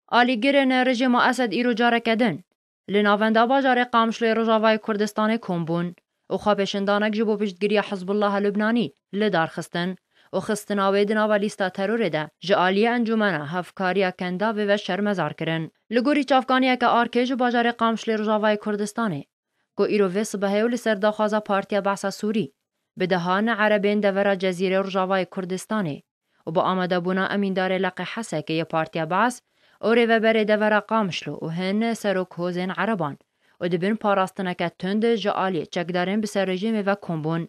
آلیگرین رژیم اسد ایرو جارکدن لناوندا باجار قامشلی رجاوای کردستان کمبون و خوابشندانک جبو پشتگیری حزب الله لبنانی لدار خستن و خستناوی دناوا لیستا ترور ده جالی انجمنه هفکاریا کندا و شرمزار کرن لگوری چافکانیا که آرکیج باجار قامشلی رجاوای کردستانه کو ایرو ویس بهیول سرداخوازا پارتیا بحثا سوری به دهان عربین دورا جزیره رجاوای کردستانه و با آمده بونا امیندار لقی حسه که یه پارتیا بحث اوری و بره دورا قامشلو و هن سروک هوزین عربان و دبین پاراستنکه تند جالی چکدارین بسر رژیم و کمبون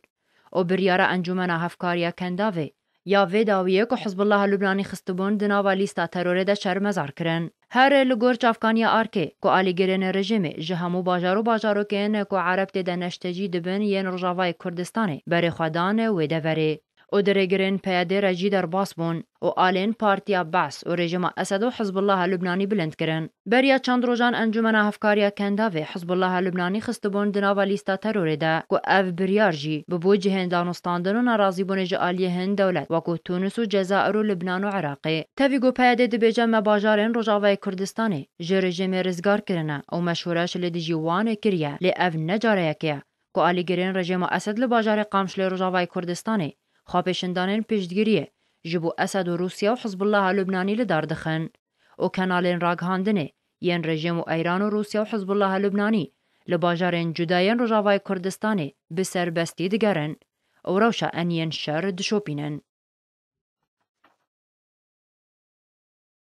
و بریاره انجمن هفکاریا کنداوی یا ویداویه که حزب الله لبنانی خستبون دناوا لیستا تروره ده شرمزار کرن. هر لگور چافکانیا آرکه که آلیگرین رژیم جهمو باجارو که نه که عرب تیده نشتجی دبن ین رجاوای کردستانه بری خودان ویده وره. او درگرین پیاده رجی در باس بون و آلین پارتیا باس و رژیم اسد و حزب الله لبنانی بلند کرن. بریا چند روزان انجمن هفکاریا کنداوی حزب الله لبنانی خستبون دناوا لیستا تروره ده که اف بریار جی ببو جهن دانستاندن و نرازی بون جالی هند دولت و که تونس و جزائر و لبنان و عراقی. تفیگو پیاده دبیجه مباجارین رجاوای کردستانی جه رژیم رزگار کرنه و مشهورش لدی جوان کریه لی اف نجاره یکیه که آلیگرین رژیم اسد لباجار قامشل رجاوای کردستانی خوابشندانین پیشگیریه جبو اسد و روسیا و حزب الله لبنانی لدار دخن و کنالین راگهاندنه ین رژیم و ایران و روسیا و حزب الله لبنانی لباجارین جداین رجاوای کردستانی بسر بستی دگرن و روشا انین شر دشوپینن.